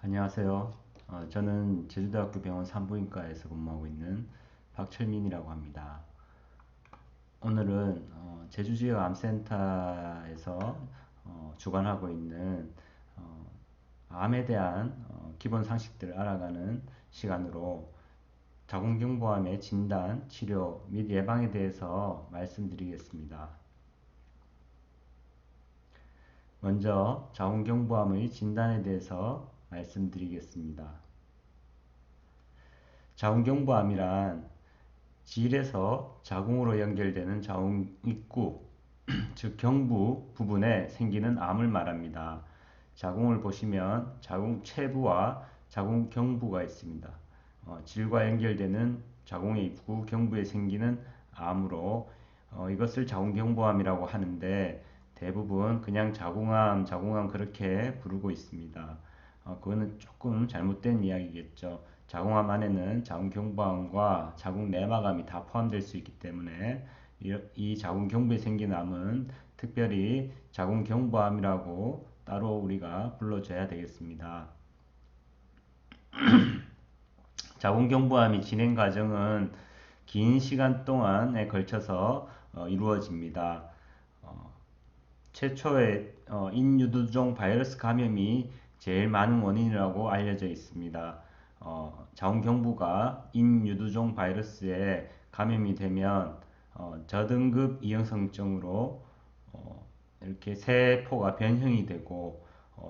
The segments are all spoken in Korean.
안녕하세요. 저는 제주대학교 병원 산부인과에서 근무하고 있는 박철민이라고 합니다. 오늘은 제주지역암센터에서 주관하고 있는 어, 암에 대한 기본 상식들을 알아가는 시간으로 자궁경부암의 진단, 치료 및 예방에 대해서 말씀드리겠습니다. 먼저 자궁경부암의 진단에 대해서 말씀드리겠습니다. 자궁경부암이란 질에서 자궁으로 연결되는 자궁 입구, 즉 경부 부분에 생기는 암을 말합니다. 자궁을 보시면 자궁 체부와 자궁 경부가 있습니다. 질과 연결되는 자궁의 입구 경부에 생기는 암으로 이것을 자궁경부암이라고 하는데 대부분 그냥 자궁암 그렇게 부르고 있습니다. 그거는 조금 잘못된 이야기겠죠. 자궁암 안에는 자궁경부암과 자궁내막암이 다 포함될 수 있기 때문에 이 자궁경부에 생긴 암은 특별히 자궁경부암이라고 따로 우리가 불러줘야 되겠습니다. 자궁경부암이 진행 과정은 긴 시간 동안에 걸쳐서 이루어집니다. 최초의 인유두종 바이러스 감염이 제일 많은 원인이라고 알려져 있습니다. 자궁경부가 인유두종 바이러스에 감염이 되면 저등급 이형성증으로 이렇게 세포가 변형이 되고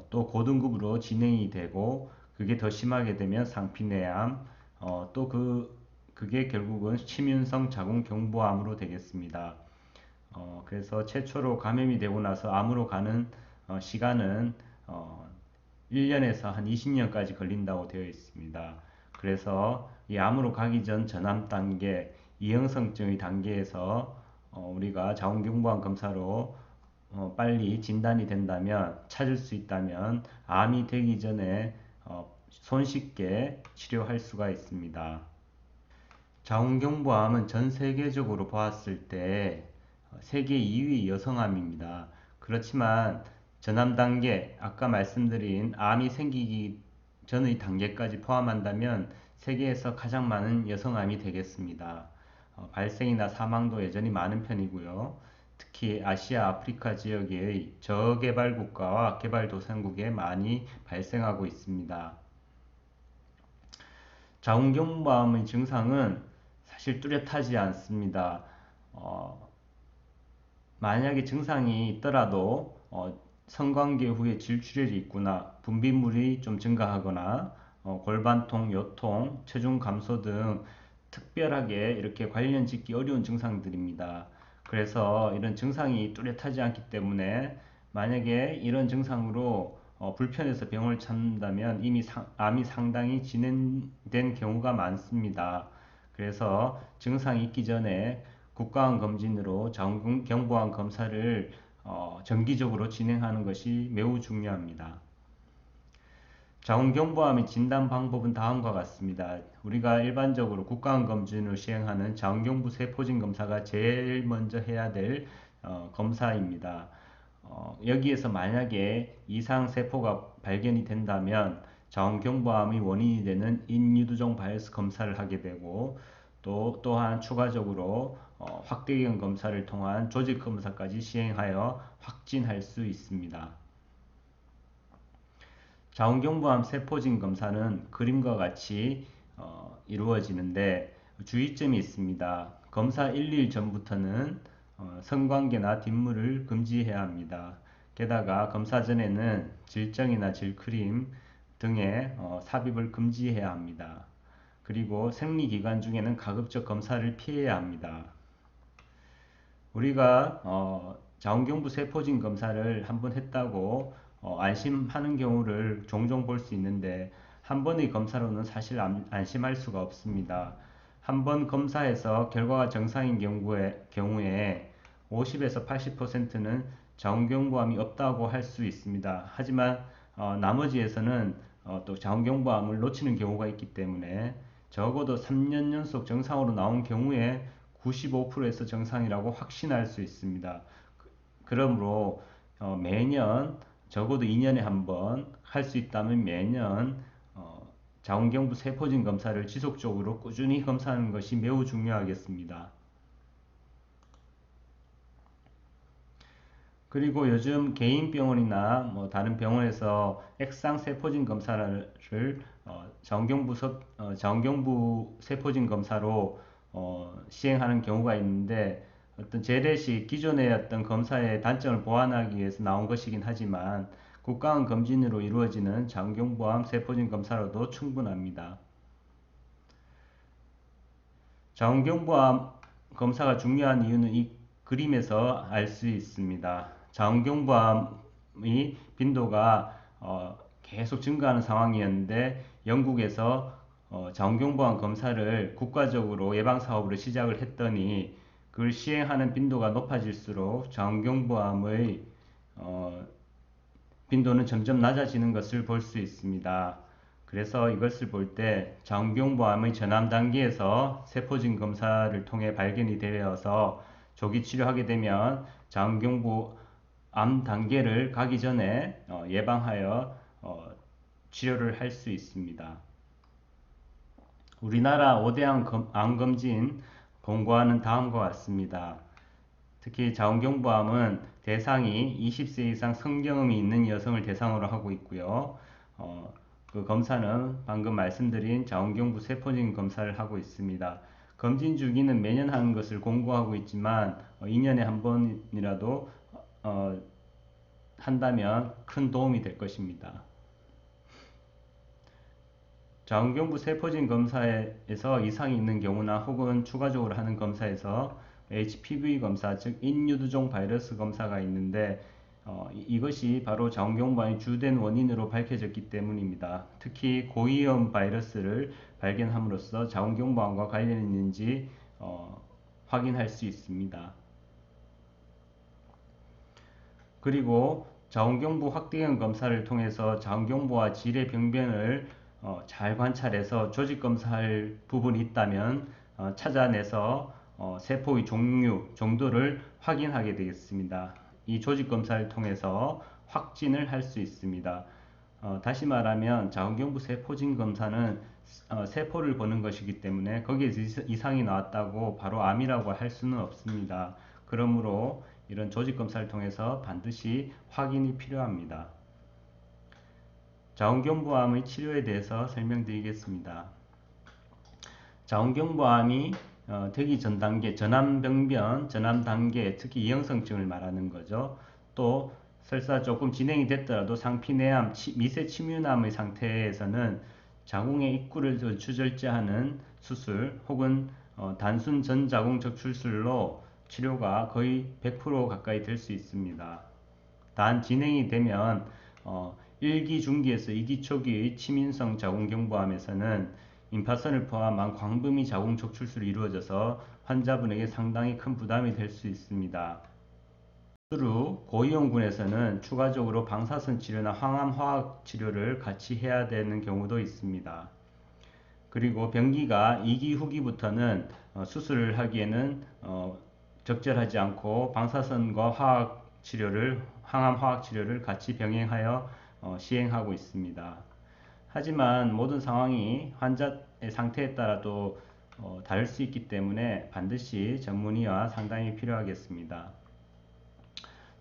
또 고등급으로 진행이 되고 그게 더 심하게 되면 상피내암 또 그게 결국은 침윤성 자궁경부암으로 되겠습니다. 그래서 최초로 감염이 되고 나서 암으로 가는 시간은 1년에서 한 20년까지 걸린다고 되어 있습니다. 그래서 이 암으로 가기 전 전암 단계, 이형성증의 단계에서 우리가 자궁경부암 검사로 빨리 진단이 된다면, 찾을 수 있다면 암이 되기 전에 손쉽게 치료할 수가 있습니다. 자궁경부암은 전 세계적으로 보았을 때 세계 2위 여성암입니다. 그렇지만 전암 단계, 아까 말씀드린 암이 생기기 전의 단계까지 포함한다면 세계에서 가장 많은 여성암이 되겠습니다. 발생이나 사망도 여전히 많은 편이고요. 특히 아시아, 아프리카 지역의 저개발 국가와 개발도상국에 많이 발생하고 있습니다. 자궁경부암의 증상은 사실 뚜렷하지 않습니다. 만약에 증상이 있더라도 성관계 후에 질출혈이 있거나 분비물이 좀 증가하거나 골반통, 요통, 체중 감소 등 특별하게 이렇게 관련 짓기 어려운 증상들입니다. 그래서 이런 증상이 뚜렷하지 않기 때문에 만약에 이런 증상으로 불편해서 병원을 찾는다면 이미 암이 상당히 진행된 경우가 많습니다. 그래서 증상이 있기 전에 국가암 검진으로 자궁경부암 검사를 정기적으로 진행하는 것이 매우 중요합니다. 자궁경부암의 진단 방법은 다음과 같습니다. 우리가 일반적으로 국가암 검진을 시행하는 자궁경부 세포진 검사가 제일 먼저 해야 될 검사입니다. 여기에서 만약에 이상 세포가 발견이 된다면 자궁경부암의 원인이 되는 인유두종 바이러스 검사를 하게 되고 또한 추가적으로 확대경 검사를 통한 조직 검사까지 시행하여 확진할 수 있습니다. 자궁경부암 세포진 검사는 그림과 같이 이루어지는데 주의점이 있습니다. 검사 1일 전부터는 성관계나 뒷물을 금지해야 합니다. 게다가 검사 전에는 질정이나 질크림 등의 삽입을 금지해야 합니다. 그리고 생리기간 중에는 가급적 검사를 피해야 합니다. 우리가 자궁경부 세포진 검사를 한번 했다고 안심하는 경우를 종종 볼 수 있는데 한 번의 검사로는 사실 안심할 수가 없습니다. 한 번 검사해서 결과가 정상인 경우에 50에서 80%는 자궁경부암이 없다고 할 수 있습니다. 하지만 나머지에서는 또 자궁경부암을 놓치는 경우가 있기 때문에 적어도 3년 연속 정상으로 나온 경우에 95%에서 정상이라고 확신할 수 있습니다. 그러므로 매년 적어도 2년에 한 번, 할 수 있다면 매년 자궁경부 세포진 검사를 지속적으로 꾸준히 검사하는 것이 매우 중요하겠습니다. 그리고 요즘 개인 병원이나 다른 병원에서 액상 세포진 검사를 자궁경부 세포진 검사로 시행하는 경우가 있는데, 어떤 재래식 기존의 어떤 검사의 단점을 보완하기 위해서 나온 것이긴 하지만 국가원 검진으로 이루어지는 자궁경부암 세포진 검사로도 충분합니다. 자궁경부암 검사가 중요한 이유는 이 그림에서 알 수 있습니다. 자궁경부암의 빈도가 계속 증가하는 상황이었는데, 영국에서 자궁경부암 검사를 국가적으로 예방사업으로 시작을 했더니 그걸 시행하는 빈도가 높아질수록 자궁경부암의 빈도는 점점 낮아지는 것을 볼 수 있습니다. 그래서 이것을 볼 때 자궁경부암의 전암 단계에서 세포진 검사를 통해 발견이 되어서 조기 치료하게 되면 자궁경부암 단계를 가기 전에 예방하여 치료를 할 수 있습니다. 우리나라 5대암 암검진 본고와는 다음과 같습니다. 특히 자궁경부암은 대상이 20세 이상 성경험이 있는 여성을 대상으로 하고 있고요. 그 검사는 방금 말씀드린 자궁경부 세포진 검사를 하고 있습니다. 검진 주기는 매년 하는 것을 권고하고 있지만 2년에 한 번이라도 한다면 큰 도움이 될 것입니다. 자궁경부 세포진 검사에서 이상이 있는 경우나 혹은 추가적으로 하는 검사에서 HPV 검사, 즉 인유두종 바이러스 검사가 있는데 이것이 바로 자궁경부암의 주된 원인으로 밝혀졌기 때문입니다. 특히 고위험 바이러스를 발견함으로써 자궁경부암과 관련이 있는지 확인할 수 있습니다. 그리고 자궁경부 확대경 검사를 통해서 자궁경부와 질의 병변을 잘 관찰해서 조직 검사할 부분이 있다면 찾아내서 세포의 종류, 정도를 확인하게 되겠습니다. 이 조직 검사를 통해서 확진을 할 수 있습니다. 다시 말하면 자궁경부 세포진 검사는 세포를 보는 것이기 때문에 거기에서 이상이 나왔다고 바로 암이라고 할 수는 없습니다. 그러므로 이런 조직 검사를 통해서 반드시 확인이 필요합니다. 자궁경부암의 치료에 대해서 설명드리겠습니다. 자궁경부암이 되기 전 단계, 전암병변, 전암 단계, 특히 이형성증을 말하는 거죠. 또 설사 조금 진행이 됐더라도 상피내암, 미세 침유암의 상태에서는 자궁의 입구를 전추절제하는 수술 혹은 단순 전자궁 적출술로 치료가 거의 100% 가까이 될 수 있습니다. 단 진행이 되면 1기 중기에서 2기 초기의 치민성 자궁경부암에서는 임파선을 포함한 광범위 자궁 적출술이 이루어져서 환자분에게 상당히 큰 부담이 될 수 있습니다. 후 고위험군에서는 추가적으로 방사선 치료나 항암 화학 치료를 같이 해야 되는 경우도 있습니다. 그리고 병기가 2기 후기부터는 수술을 하기에는 적절하지 않고 방사선과 항암 화학 치료를 같이 병행하여 시행하고 있습니다. 하지만 모든 상황이 환자의 상태에 따라도 다를 수 있기 때문에 반드시 전문의와 상담이 필요하겠습니다.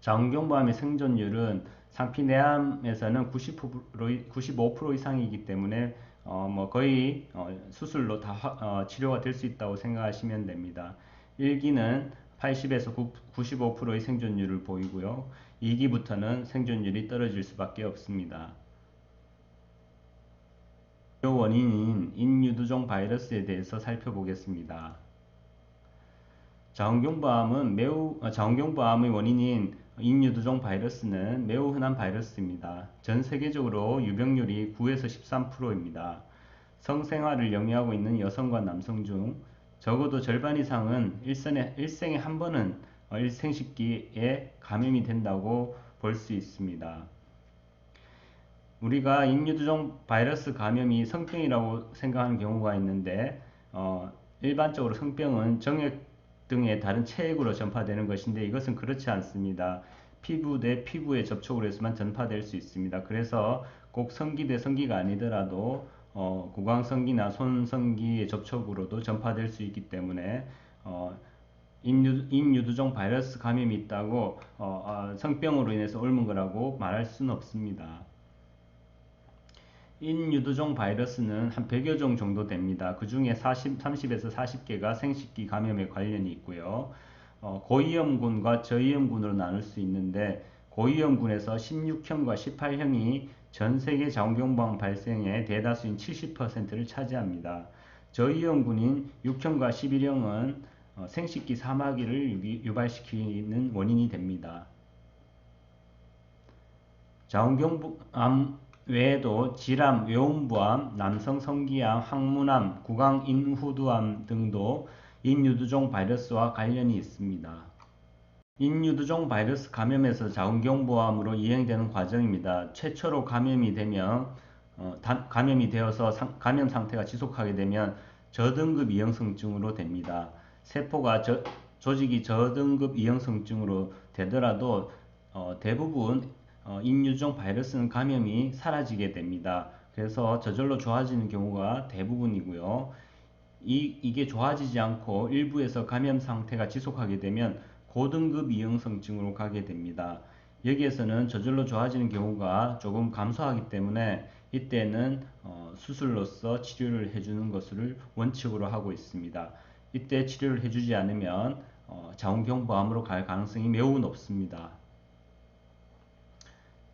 자궁경부암의 생존율은 상피내암에서는 95% 이상이기 때문에 거의 수술로 다 치료가 될 수 있다고 생각하시면 됩니다. 1기는 80에서 95%의 생존율을 보이고요. 2기부터는 생존율이 떨어질 수밖에 없습니다. 주요 원인인 인유두종 바이러스에 대해서 살펴보겠습니다. 자궁경부암의 원인인 인유두종 바이러스는 매우 흔한 바이러스입니다. 전 세계적으로 유병률이 9에서 13%입니다. 성생활을 영위하고 있는 여성과 남성 중 적어도 절반 이상은 일생에 한 번은 일생식기에 감염이 된다고 볼 수 있습니다. 우리가 인유두종 바이러스 감염이 성병이라고 생각하는 경우가 있는데 일반적으로 성병은 정액 등의 다른 체액으로 전파되는 것인데 이것은 그렇지 않습니다. 피부 대 피부에 접촉을 해서만 전파될 수 있습니다. 그래서 꼭 성기 대 성기가 아니더라도 구강성기나 손성기의 접촉으로도 전파될 수 있기 때문에 인유두종 바이러스 감염이 있다고 성병으로 인해서 옮은 거라고 말할 수는 없습니다. 인유두종 바이러스는 한 100여 종 정도 됩니다. 그 중에 30에서 40개가 생식기 감염에 관련이 있고요. 고위험군과 저위험군으로 나눌 수 있는데 고위험군에서 16형과 18형이 전 세계 자궁경부암 발생의 대다수인 70%를 차지합니다. 저위험군인 6형과 11형은 생식기 사마귀를 유발시키는 원인이 됩니다. 자궁경부암 외에도 질암, 외음부암, 남성성기암, 항문암, 구강인후두암 등도 인유두종 바이러스와 관련이 있습니다. 인유두종 바이러스 감염에서 자궁경부암으로 이행되는 과정입니다. 최초로 감염이 되어서 감염 상태가 지속하게 되면 저등급 이형성증으로 됩니다. 세포가 조직이 저등급 이형성증으로 되더라도 대부분 인유두종 바이러스는 감염이 사라지게 됩니다. 그래서 저절로 좋아지는 경우가 대부분이고요. 이게 좋아지지 않고 일부에서 감염 상태가 지속하게 되면 고등급 이형성증으로 가게 됩니다. 여기에서는 저절로 좋아지는 경우가 조금 감소하기 때문에 이때는 수술로서 치료를 해주는 것을 원칙으로 하고 있습니다. 이때 치료를 해주지 않으면 자궁경부암으로 갈 가능성이 매우 높습니다.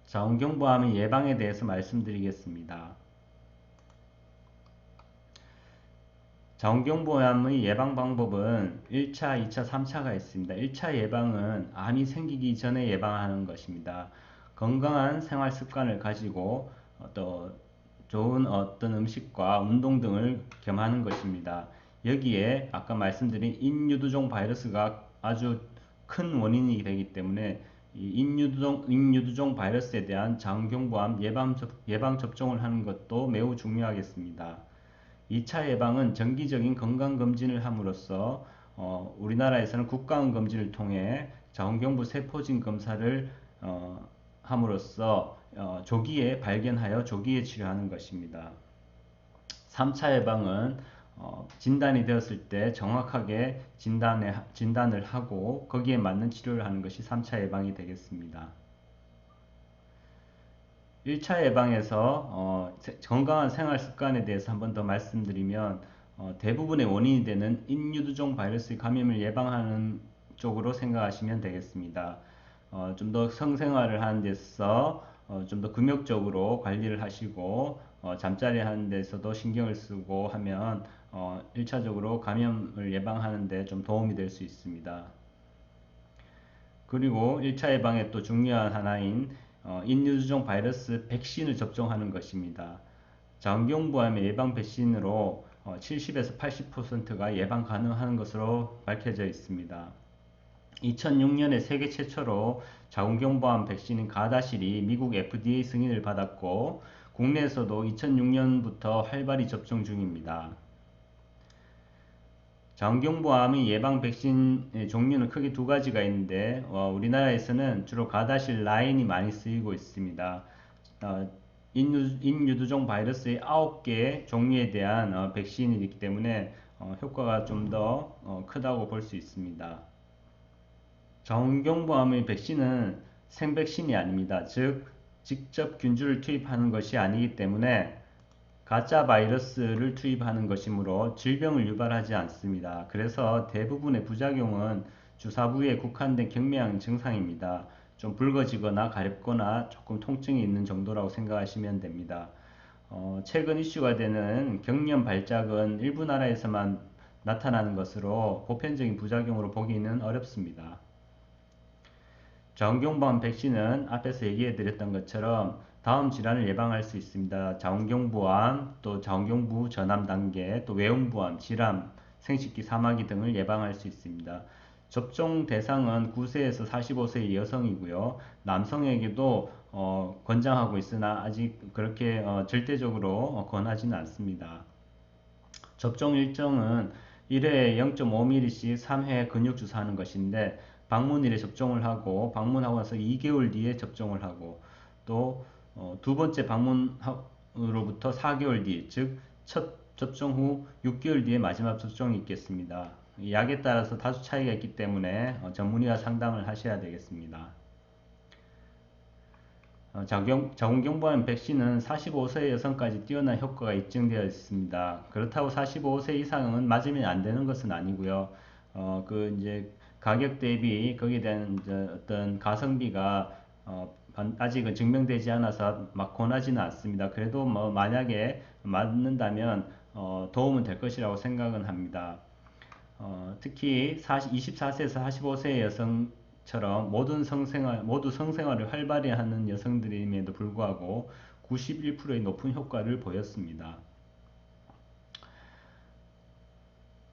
자궁경부암의 예방에 대해서 말씀드리겠습니다. 자궁경부암의 예방 방법은 1차, 2차, 3차가 있습니다. 1차 예방은 암이 생기기 전에 예방하는 것입니다. 건강한 생활 습관을 가지고 또 좋은 어떤 음식과 운동 등을 겸하는 것입니다. 여기에 아까 말씀드린 인유두종 바이러스가 아주 큰 원인이 되기 때문에 인유두종 바이러스에 대한 자궁경부암 예방 접종을 하는 것도 매우 중요하겠습니다. 2차 예방은 정기적인 건강검진을 함으로써 우리나라에서는 국가검진을 통해 자궁경부 세포진 검사를 함으로써 조기에 발견하여 조기에 치료하는 것입니다. 3차 예방은 진단이 되었을 때 정확하게 진단을 하고 거기에 맞는 치료를 하는 것이 3차 예방이 되겠습니다. 1차 예방에서 건강한 생활 습관에 대해서 한 번 더 말씀드리면 대부분의 원인이 되는 인유두종 바이러스의 감염을 예방하는 쪽으로 생각하시면 되겠습니다. 좀 더 성생활을 하는 데서 좀 더 금욕적으로 관리를 하시고 잠자리 하는 데서도 신경을 쓰고 하면 1차적으로 감염을 예방하는 데 좀 도움이 될 수 있습니다. 그리고 1차 예방의 또 중요한 하나인 인유두종 바이러스 백신을 접종하는 것입니다. 자궁경부암의 예방 백신으로 70에서 80%가 예방 가능한 것으로 밝혀져 있습니다. 2006년에 세계 최초로 자궁경부암 백신인 가다실이 미국 FDA 승인을 받았고 국내에서도 2006년부터 활발히 접종 중입니다. 자궁경부암의 예방 백신의 종류는 크게 두 가지가 있는데 우리나라에서는 주로 가다실 9이 많이 쓰이고 있습니다. 인유두종 바이러스의 9개 종류에 대한 백신이 있기 때문에 효과가 좀 더 크다고 볼 수 있습니다. 자궁경부암의 백신은 생백신이 아닙니다. 즉 직접 균주를 투입하는 것이 아니기 때문에 가짜 바이러스를 투입하는 것이므로 질병을 유발하지 않습니다. 그래서 대부분의 부작용은 주사 부위에 국한된 경미한 증상입니다. 좀 붉어지거나 가렵거나 조금 통증이 있는 정도라고 생각하시면 됩니다. 최근 이슈가 되는 경련 발작은 일부 나라에서만 나타나는 것으로 보편적인 부작용으로 보기는 어렵습니다. 자궁경부암 백신은 앞에서 얘기해 드렸던 것처럼 다음 질환을 예방할 수 있습니다. 자궁경부암, 또 자궁경부 전암 단계, 또 외음부암, 질암, 생식기 사마귀 등을 예방할 수 있습니다. 접종 대상은 9세에서 45세의 여성이고요. 남성에게도 권장하고 있으나 아직 그렇게 절대적으로 권하지는 않습니다. 접종 일정은 1회에 0.5ml씩 3회 근육 주사하는 것인데 방문일에 접종을 하고 방문하고 나서 2개월 뒤에 접종을 하고 또 두 번째 방문으로부터 4개월 뒤, 즉 첫 접종 후 6개월 뒤에 마지막 접종이 있겠습니다. 약에 따라서 다소 차이가 있기 때문에 전문의와 상담을 하셔야 되겠습니다. 자궁경부암 백신은 45세 여성까지 뛰어난 효과가 입증되어 있습니다. 그렇다고 45세 이상은 맞으면 안 되는 것은 아니고요. 이제 가격 대비 거기에 대한 어떤 가성비가 아직은 증명되지 않아서 막 권하지는 않습니다. 그래도 뭐 만약에 맞는다면 도움은 될 것이라고 생각은 합니다. 특히 24세에서 45세 여성처럼 모두 성생활을 활발히 하는 여성들임에도 불구하고 91%의 높은 효과를 보였습니다.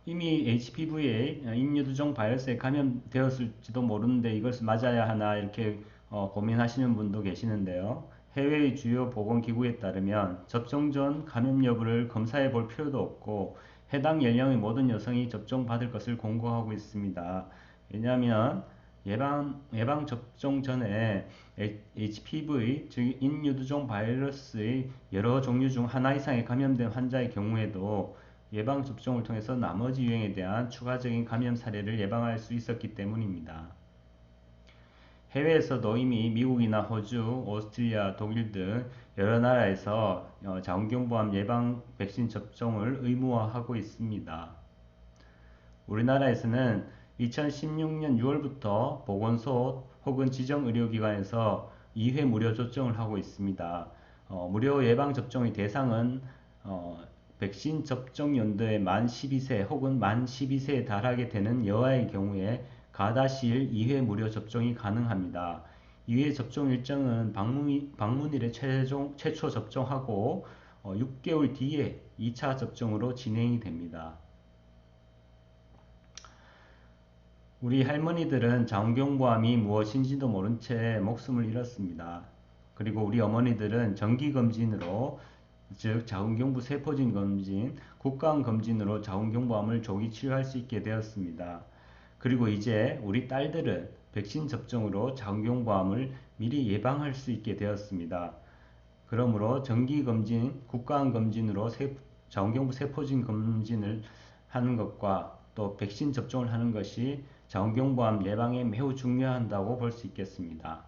이미 HPV에 인유두종 바이러스에 감염되었을지도 모르는데 이것을 맞아야 하나 이렇게 고민하시는 분도 계시는데요. 해외의 주요 보건기구에 따르면 접종 전 감염 여부를 검사해 볼 필요도 없고 해당 연령의 모든 여성이 접종받을 것을 권고하고 있습니다. 왜냐하면 예방 접종 전에 HPV, 즉 인유두종 바이러스의 여러 종류 중 하나 이상에 감염된 환자의 경우에도 예방 접종을 통해서 나머지 유행에 대한 추가적인 감염 사례를 예방할 수 있었기 때문입니다. 해외에서도 이미 미국이나 호주, 오스트리아, 독일 등 여러 나라에서 자궁경부암 예방 백신 접종을 의무화하고 있습니다. 우리나라에서는 2016년 6월부터 보건소 혹은 지정의료기관에서 2회 무료 접종을 하고 있습니다. 무료 예방접종의 대상은 백신 접종 연도에 만 12세 혹은 만 12세에 달하게 되는 여아의 경우에 가다시일 2회 무료 접종이 가능합니다. 2회 접종 일정은 방문일에 최초 접종하고 6개월 뒤에 2차 접종으로 진행이 됩니다. 우리 할머니들은 자궁경부암이 무엇인지도 모른 채 목숨을 잃었습니다. 그리고 우리 어머니들은 정기검진으로, 즉 자궁경부 세포진 검진, 국가암 검진으로 자궁경부암을 조기 치료할 수 있게 되었습니다. 그리고 이제 우리 딸들은 백신 접종으로 자궁경부암을 미리 예방할 수 있게 되었습니다. 그러므로 정기검진, 국가암 검진으로 자궁경부 세포진 검진을 하는 것과 또 백신 접종을 하는 것이 자궁경부암 예방에 매우 중요하다고 볼 수 있겠습니다.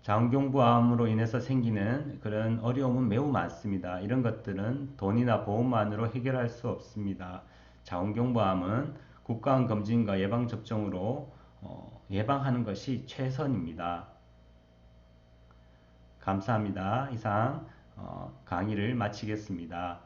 자궁경부암으로 인해서 생기는 그런 어려움은 매우 많습니다. 이런 것들은 돈이나 보험만으로 해결할 수 없습니다. 자궁경부암은 국가암 검진과 예방접종으로 예방하는 것이 최선입니다. 감사합니다. 이상 강의를 마치겠습니다.